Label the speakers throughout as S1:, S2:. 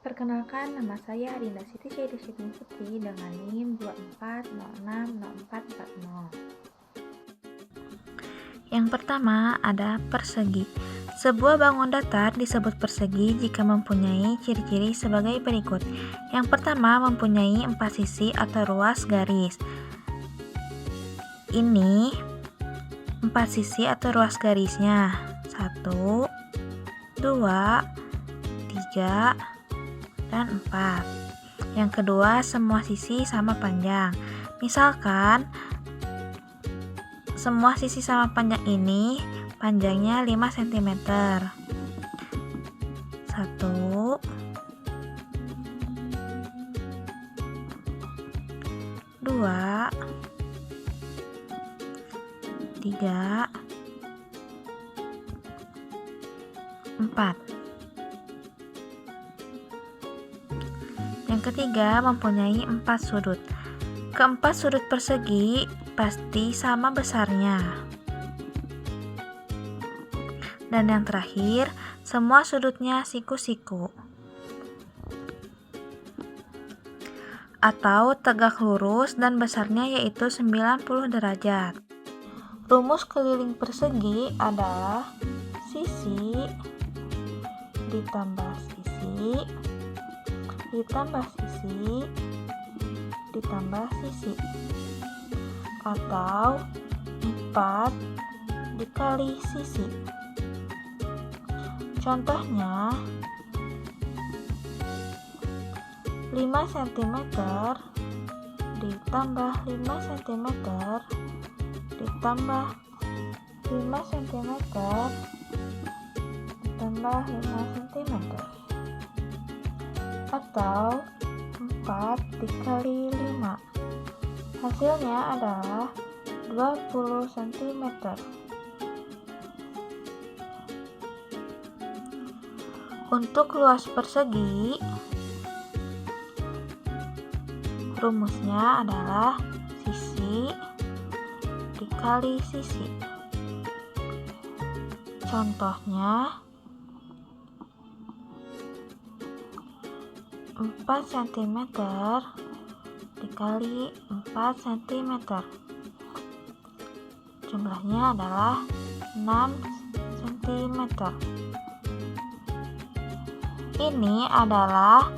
S1: Perkenalkan, nama saya Adinda Siti Syedi Putri dengan NIM 24060440.
S2: Yang pertama ada persegi. Sebuah bangun datar disebut persegi jika mempunyai ciri-ciri sebagai berikut. Yang pertama, mempunyai 4 sisi atau ruas garis. Ini 4 sisi atau ruas garisnya. 1, 2, 3, dan 4. Yang kedua, semua sisi sama panjang. Misalkan semua sisi sama panjang ini panjangnya 5 cm. 1, 2, 3, 4. Yang ketiga, mempunyai 4 sudut. Keempat sudut persegi pasti sama besarnya. Dan yang terakhir, semua sudutnya siku-siku atau tegak lurus dan besarnya yaitu 90 derajat. Rumus keliling persegi adalah sisi ditambah sisi ditambah sisi ditambah sisi, atau 4 dikali sisi. Contohnya 5 cm ditambah 5 cm ditambah 5 cm ditambah 5 cm, atau 4 dikali 5. Hasilnya adalah 20 cm. Untuk luas persegi, rumusnya adalah sisi dikali sisi. Contohnya 4 cm dikali 4 cm. Jumlahnya adalah 6 cm. Ini adalah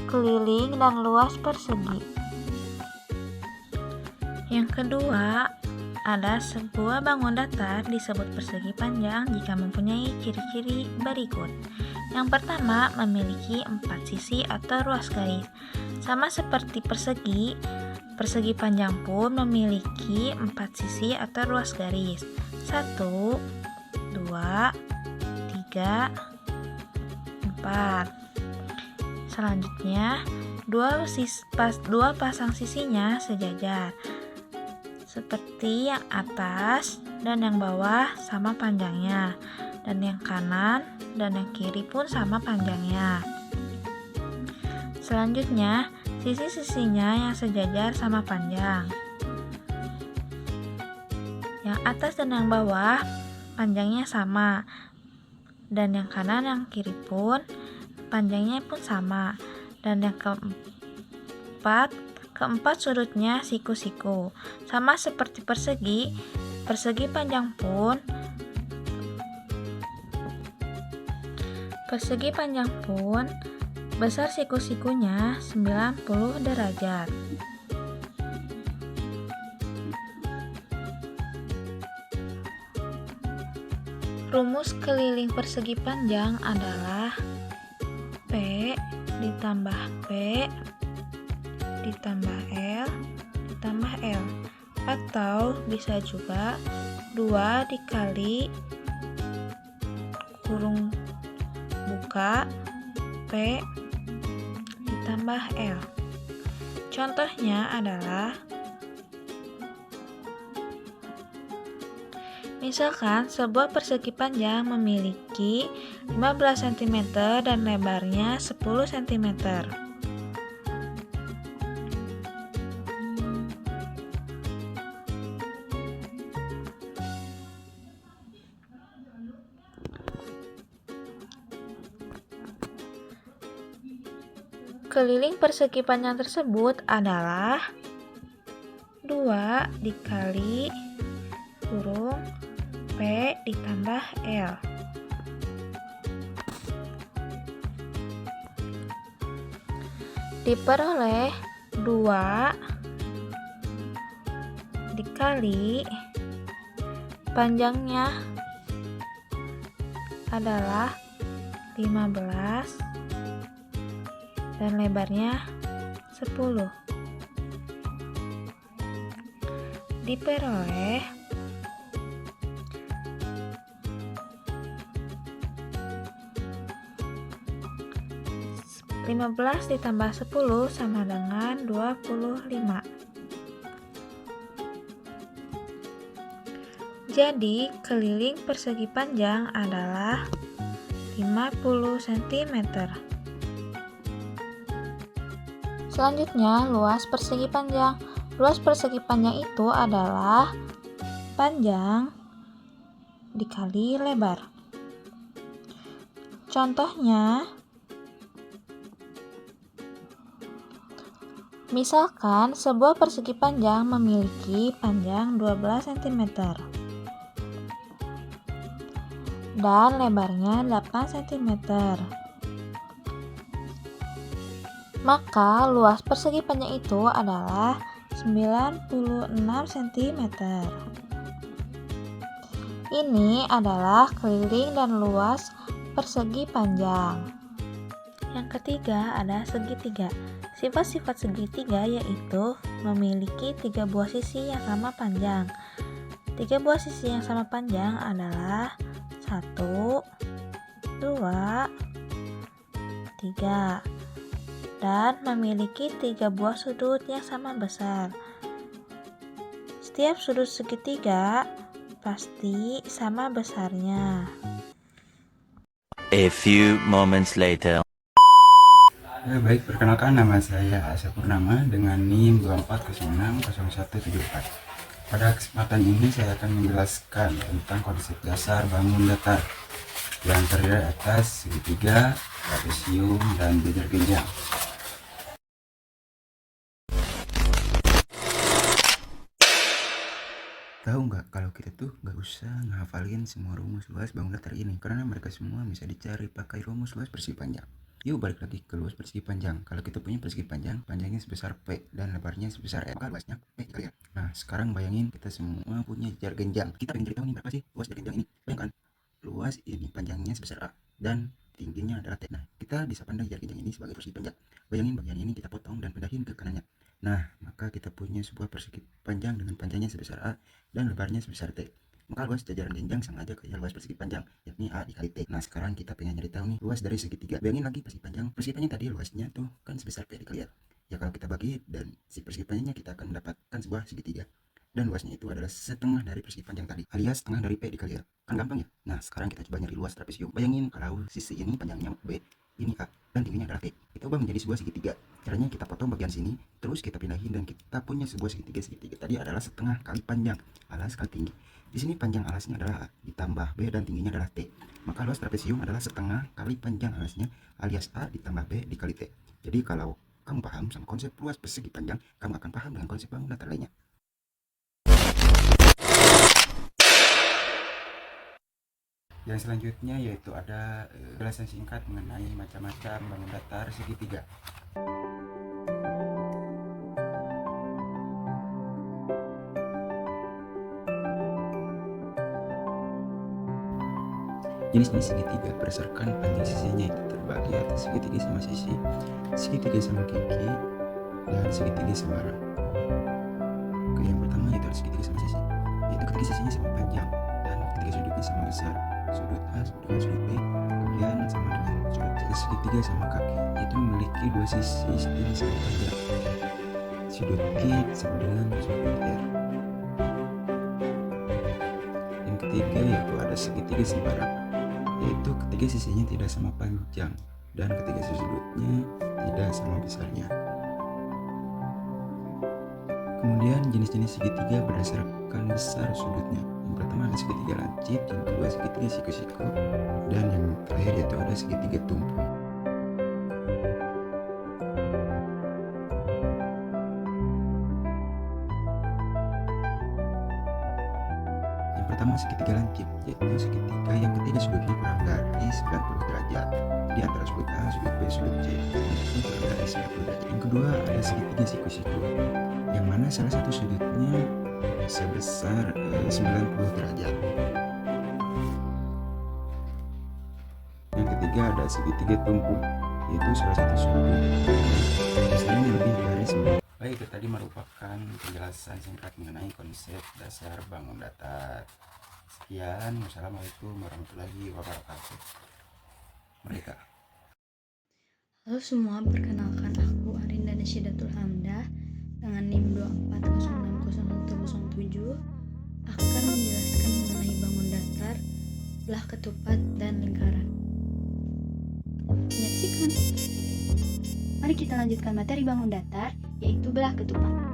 S2: keliling dan luas persegi. Yang kedua, ada sebuah bangun datar disebut persegi panjang jika mempunyai ciri-ciri berikut. Yang pertama, memiliki 4 sisi atau ruas garis. Sama seperti persegi, persegi panjang pun memiliki 4 sisi atau ruas garis. 1, 2, 3, 4. Selanjutnya, dua pasang sisinya sejajar. Seperti yang atas dan yang bawah sama panjangnya, dan yang kanan dan yang kiri pun sama panjangnya. Selanjutnya, sisi-sisinya yang sejajar sama panjang. Yang atas dan yang bawah panjangnya sama, dan yang kanan yang kiri pun panjangnya pun sama. Dan yang keempat sudutnya siku-siku. Sama seperti persegi, persegi panjang pun besar siku-sikunya 90 derajat. Rumus keliling persegi panjang adalah P ditambah P ditambah L ditambah L, atau bisa juga 2 dikali kurung buka P ditambah L. Contohnya adalah misalkan sebuah persegi panjang memiliki 15 cm dan lebarnya 10 cm. Keliling persegi panjang tersebut adalah 2 dikali kurung P ditambah L. Diperoleh 2 dikali panjangnya adalah 15 dan lebarnya 10. Diperoleh 15 ditambah 10 sama dengan 25. Jadi, keliling persegi panjang adalah 50 cm. Selanjutnya, luas persegi panjang. Luas persegi panjang itu adalah panjang dikali lebar. Contohnya, misalkan sebuah persegi panjang memiliki panjang 12 cm dan lebarnya 8 cm. Maka luas persegi panjang itu adalah 96 cm. Ini adalah keliling dan luas persegi panjang. Yang ketiga ada segitiga. Sifat-sifat segitiga yaitu memiliki 3 buah sisi yang sama panjang. 3 buah sisi yang sama panjang adalah 1, 2, 3. Dan memiliki 3 buah sudut yang sama besar. Setiap sudut segitiga pasti sama besarnya.
S3: A few moments later.
S4: Ya, baik, perkenalkan nama saya Asa Purnama dengan NIM 24060174. Pada kesempatan ini saya akan menjelaskan tentang konsep dasar bangun datar yang terdiri atas segitiga, trapesium, dan jejer genjang. Tahu nggak kalau kita tuh nggak usah ngehafalin semua rumus luas bangun datar ini, karena mereka semua bisa dicari pakai rumus luas persegi panjang. Yuk balik lagi ke luas persegi panjang. Kalau kita punya persegi panjang, panjangnya sebesar P dan lebarnya sebesar M, maka luasnya P dikali R. Nah, sekarang bayangin kita semua punya jejer genjang. Kita pengen cari tahu nih berapa sih luas jejer genjang ini. Bayangkan, luas ini panjangnya sebesar A dan tingginya adalah T. Nah, kita bisa pandang jejer genjang ini sebagai persegi panjang. Bayangin bagian ini kita potong dan pindahin ke kanannya. Nah, maka kita punya sebuah persegi panjang dengan panjangnya sebesar A dan lebarnya sebesar T. Maka luas jajaran genjang sama aja kayak luas persegi panjang, yakni A dikali T. Nah, sekarang kita pengen nyari tahu nih luas dari segitiga. Bayangin lagi persegi panjang. Persegi panjang tadi luasnya tuh kan sebesar P dikali R. Ya kalau kita bagi dan si persegi panjangnya, kita akan mendapatkan sebuah segitiga. Dan luasnya itu adalah setengah dari persegi panjang tadi, alias setengah dari P dikali R. Kan gampang ya? Nah, sekarang kita coba nyari luas trapesium. Bayangin kalau sisi ini panjangnya B, ini A, dan tingginya adalah T. Kita ubah menjadi sebuah segitiga. Caranya kita potong bagian sini, terus kita pindahin dan kita punya sebuah segitiga. Segitiga tadi adalah setengah kali panjang, alas kali tinggi. Di sini panjang alasnya adalah A, ditambah B dan tingginya adalah T. Maka luas trapesium adalah setengah kali panjang alasnya, alias A ditambah B dikali T. Jadi kalau kamu paham sama konsep luas persegi panjang, kamu akan paham dengan konsep bangun datar lainnya. Yang selanjutnya yaitu ada penjelasan singkat mengenai macam-macam bangun datar segitiga. Jenis-jenis segitiga berdasarkan panjang sisinya itu terbagi atas segitiga sama sisi, segitiga sama kiki, dan segitiga sembara. Oke, yang pertama yaitu ada segitiga sama sisi, yaitu ketiga sisinya sama panjang dan ketiga sudutnya sama besar. Sudut A sama dengan sudut B, kemudian sama dengan sudut segitiga sama kaki, yaitu memiliki dua sisi yang sama panjang. Sudut Q sama dengan sudut R. Yang ketiga yaitu ada segitiga sembara, yaitu ketiga sisinya tidak sama panjang dan ketiga sudutnya tidak sama besarnya. Kemudian jenis-jenis segitiga berdasarkan besar sudutnya. Yang pertama ada segitiga lancip, yang kedua segitiga siku-siku, dan yang terakhir yaitu ada segitiga tumpul. pertama segitiga lancip, yaitu segitiga yang ketiga sudutnya kurang dari 90 derajat di antara sudut A, sudut B, sudut C, itu kurang dari 90 derajat. Yang kedua ada segitiga siku-siku, yang mana salah satu sudutnya sebesar 90 derajat. Yang ketiga ada segitiga tungku, yaitu salah satu sudut besarnya lebih dari 90. Baik, itu tadi merupakan penjelasan singkat mengenai konsep dasar bangun datar. Sekian, wassalamualaikum warahmatullahi wabarakatuh. Mereka.
S1: Halo semua, perkenalkan aku Arinda Nasyidatul Hamdah dengan NIM 2406007 akan menjelaskan mengenai bangun datar, belah ketupat, dan lingkaran. Menyaksikan. Mari kita lanjutkan materi bangun datar, yaitu belah ketupat.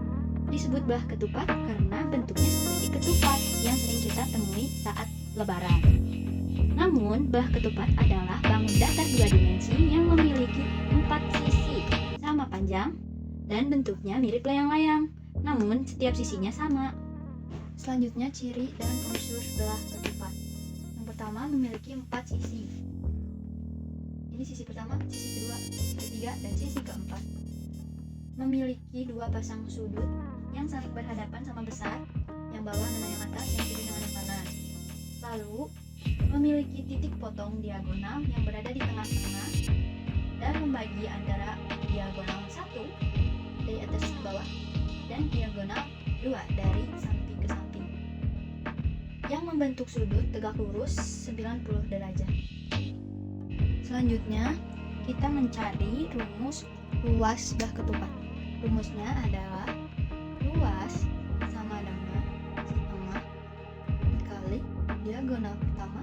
S1: Disebut belah ketupat karena bentuknya seperti ketupat yang sering kita temui saat lebaran. Namun, belah ketupat adalah bangun datar 2 dimensi yang memiliki 4 sisi sama panjang dan bentuknya mirip layang-layang, namun setiap sisinya sama. Selanjutnya, ciri dan unsur belah ketupat. Yang pertama, memiliki 4 sisi. Ini sisi pertama, sisi kedua, sisi ketiga, dan sisi keempat. Memiliki 2 pasang sudut yang saling berhadapan sama besar, yang bawah dan yang atas yang kiri dengan yang kanan. Lalu, memiliki titik potong diagonal yang berada di tengah-tengah dan membagi antara diagonal 1 dari atas ke bawah dan diagonal 2 dari samping ke samping, yang membentuk sudut tegak lurus 90 derajat. Selanjutnya, kita mencari rumus luas belah ketupat. Rumusnya adalah luas sama dengan setengah dikali diagonal pertama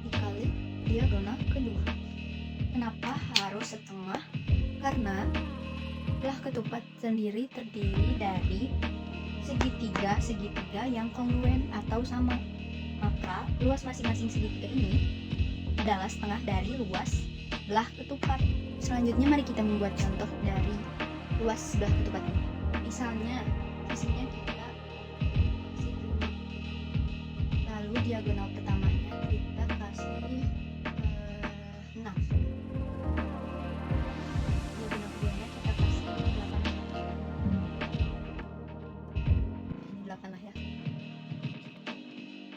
S1: dikali diagonal kedua. Kenapa harus setengah? Karena belah ketupat sendiri terdiri dari segitiga yang kongruen atau sama. Maka luas masing-masing segitiga ini adalah setengah dari luas belah ketupat. Selanjutnya mari kita membuat contoh dari luas belah ketupat ini. Misalnya sisinya kita kasih 5, lalu diagonal pertamanya kita kasih 6, diagonal keduanya kita kasih 8. Ini 8 lah ya.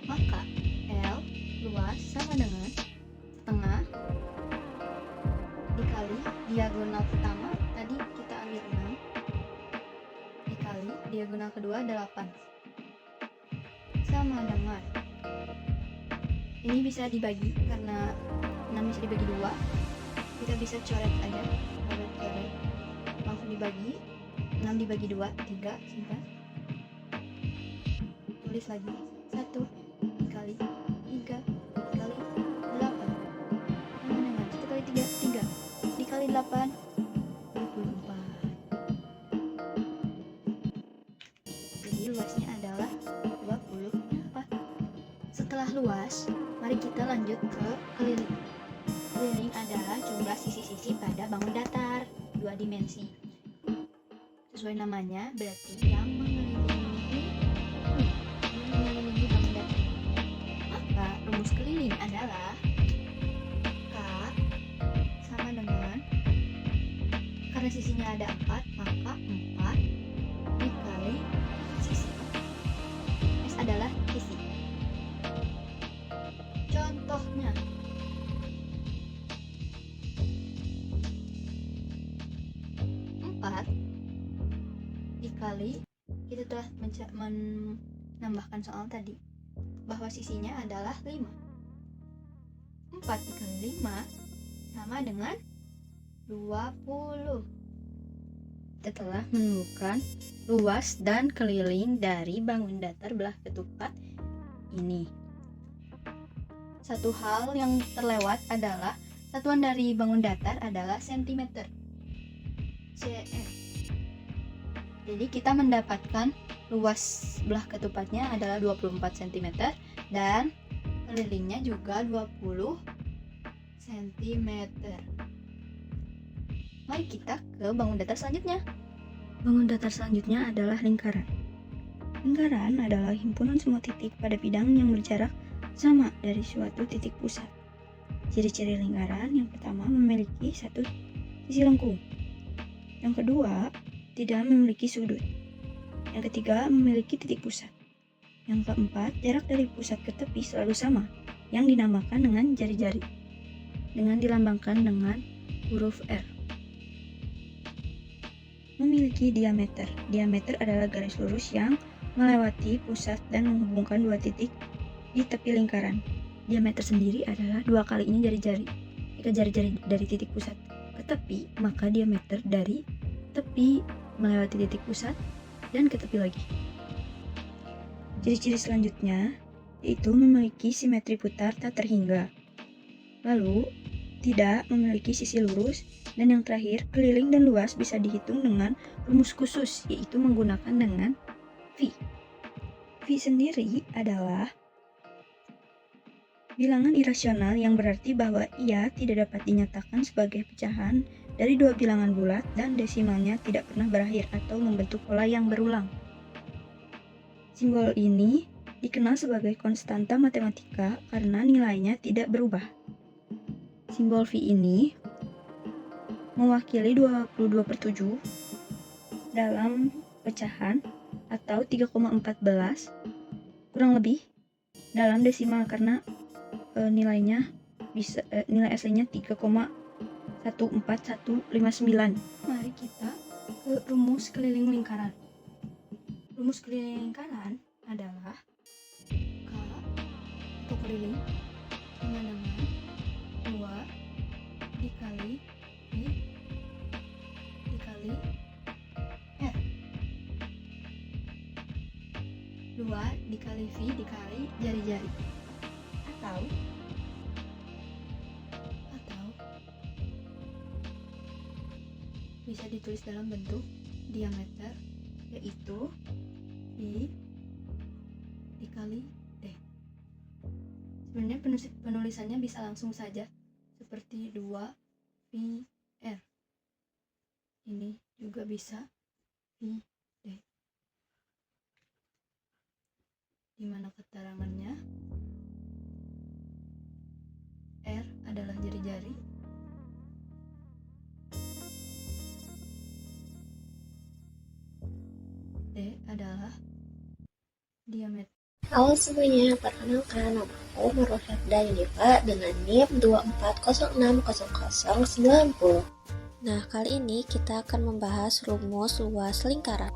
S1: Maka L luas sama dengan setengah dikali diagonal pertama tadi kita ambil 6 dikali diagonal kedua 8 sama dengan, ini bisa dibagi karena 6 bisa dibagi 2, kita bisa coret aja, coret langsung dibagi 6 dibagi 2 3, singkat tulis lagi 1 dikali 3 dikali 8 sama dengan 1 kali 3 dikali 8 24. Jadi luasnya adalah 24. Setelah luas, mari kita lanjut ke keliling. Keliling adalah jumlah sisi-sisi pada bangun datar 2 dimensi. Sesuai namanya, berarti yang mengelilingi bangun datar. Maka rumus keliling adalah K sama dengan, karena sisinya ada 4, maka 4 dikali sisi. S adalah sisi. Contohnya, dikali, kita telah menambahkan soal tadi bahwa sisinya adalah 5. 4 dikali 5 sama dengan 20. Kita telah menemukan luas dan keliling dari bangun datar belah ketupat ini. Satu hal yang terlewat adalah satuan dari bangun datar adalah sentimeter, cm. Jadi kita mendapatkan luas belah ketupatnya adalah 24 cm dan kelilingnya juga 20 cm. Mari kita ke bangun datar selanjutnya. Bangun datar selanjutnya adalah lingkaran. Lingkaran adalah himpunan semua titik pada bidang yang berjarak sama dari suatu titik pusat. Ciri-ciri lingkaran yang pertama memiliki satu sisi lengkung. Yang kedua, tidak memiliki sudut. Yang ketiga, memiliki titik pusat. Yang keempat, jarak dari pusat ke tepi selalu sama, yang dinamakan dengan jari-jari, dengan dilambangkan dengan huruf R. Memiliki diameter. Diameter adalah garis lurus yang melewati pusat dan menghubungkan dua titik di tepi lingkaran. Diameter sendiri adalah 2 kalinya jari-jari. Jika jari-jari dari titik pusat ke tepi, maka diameter dari tepi melewati titik pusat dan ke tepi lagi. Ciri-ciri selanjutnya yaitu memiliki simetri putar tak terhingga. Lalu, tidak memiliki sisi lurus, dan yang terakhir, keliling dan luas bisa dihitung dengan rumus khusus, yaitu menggunakan dengan V. V sendiri adalah bilangan irasional yang berarti bahwa ia tidak dapat dinyatakan sebagai pecahan dari dua bilangan bulat dan desimalnya tidak pernah berakhir atau membentuk pola yang berulang. Simbol ini dikenal sebagai konstanta matematika karena nilainya tidak berubah. Simbol V ini mewakili 22/7 dalam pecahan atau 3,14 kurang lebih dalam desimal karena nilainya bisa nilai aslinya 3,14159. Mari kita ke rumus keliling lingkaran. Rumus keliling lingkaran adalah K untuk keliling sama dengan 2 dikali V dikali R. 2 dikali V dikali jari-jari. Atau bisa ditulis dalam bentuk diameter, yaitu V dikali D. Sebenarnya penulisannya bisa langsung saja seperti 2 V R. Ini juga bisa V D. Di mana keterangannya R adalah jari-jari, D adalah diameter.
S5: Halo semuanya, perkenalkan nama aku Marwa Ferda Yunifa dengan NIM 240600090. Nah, kali ini kita akan membahas rumus luas lingkaran.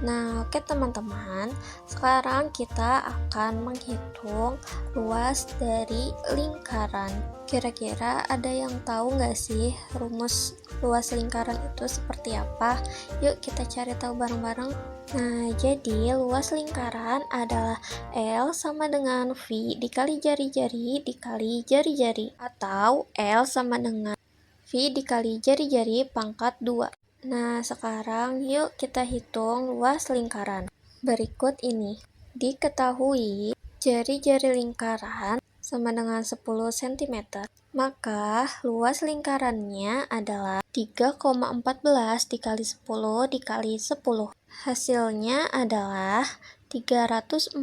S5: Nah, oke teman-teman, sekarang kita akan menghitung luas dari lingkaran. Kira-kira ada yang tahu nggak sih rumus luas lingkaran itu seperti apa? Yuk kita cari tahu bareng-bareng. Nah, jadi luas lingkaran adalah L sama dengan V dikali jari-jari dikali jari-jari, atau L sama dengan V dikali jari-jari pangkat 2. Nah, sekarang yuk kita hitung luas lingkaran. Berikut ini. Diketahui jari-jari lingkaran sama dengan 10 cm, maka luas lingkarannya adalah 3,14 dikali 10 dikali 10. Hasilnya adalah 314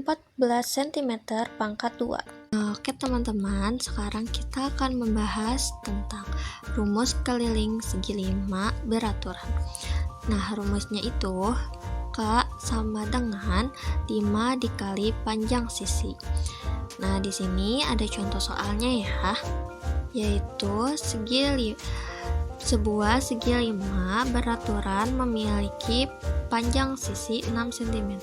S5: cm pangkat 2. Oke teman-teman, sekarang kita akan membahas tentang rumus keliling segi 5 beraturan. Nah, rumusnya itu K sama dengan 5 dikali panjang sisi. Nah, di sini ada contoh soalnya ya, yaitu sebuah segi 5 beraturan memiliki panjang sisi 6 cm.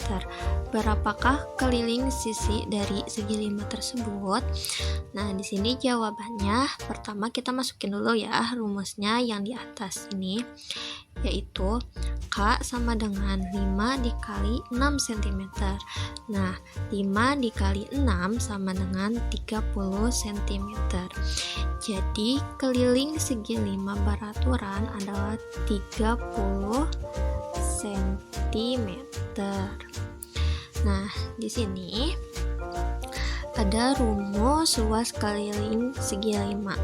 S5: Berapakah keliling sisi dari segi 5 tersebut? Nah, di sini jawabannya pertama kita masukin dulu ya rumusnya yang di atas ini, yaitu K sama dengan 5 dikali 6 cm. Nah, 5 dikali 6 sama dengan 30 cm. Jadi, keliling segi 5 beraturan adalah 30 cm. Nah, di sini ada rumus luas keliling segi 5.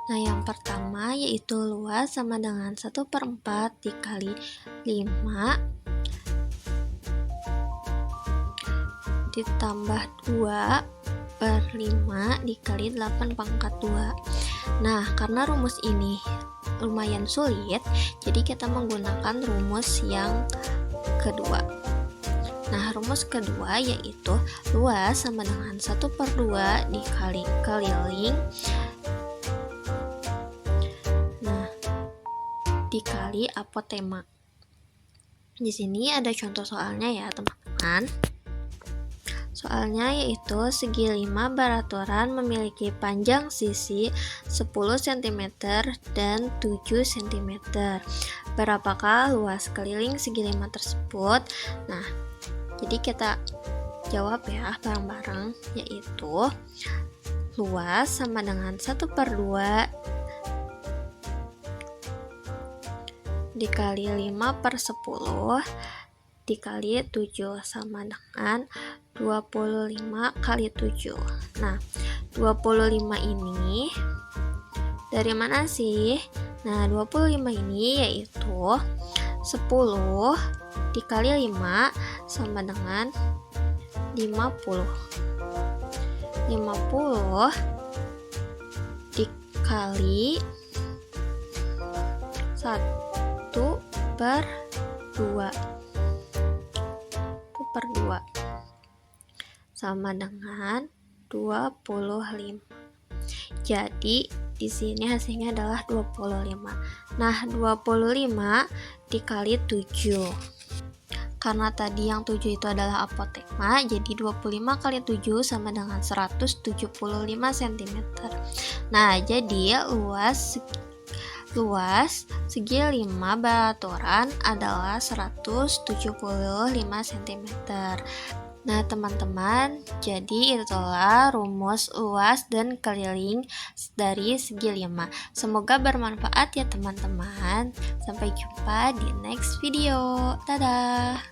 S5: Nah, yang pertama yaitu luas sama dengan 1/4 dikali 5 ditambah 2/5 dikali 8 pangkat 2. Nah, karena rumus ini lumayan sulit, jadi kita menggunakan rumus yang kedua. Nah, rumus kedua yaitu luas sama dengan 1/2 dikali keliling, nah, dikali apotema. Di sini ada contoh soalnya ya, teman-teman. Soalnya yaitu segi 5 beraturan memiliki panjang sisi 10 cm dan 7 cm. Berapakah luas keliling segi 5 tersebut? Nah, jadi kita jawab ya bareng-bareng, yaitu luas sama dengan 1/2 dikali 5/10 dikali 7 sama dengan 25 kali 7. Nah, 25 ini dari mana sih? Nah, 25 ini yaitu 10 dikali 5 sama dengan 50. 50 dikali 1/2 sama dengan 25. Jadi di sini hasilnya adalah 25. Nah, 25 dikali 7. Karena tadi yang 7 itu adalah apotema, jadi 25 kali 7 sama dengan 175 cm. Nah, jadi luas segi 5 beraturan adalah 175 cm. Nah, teman-teman, jadi itulah rumus luas dan keliling dari segi 5. Semoga bermanfaat ya teman-teman. Sampai jumpa di next video. Dadah!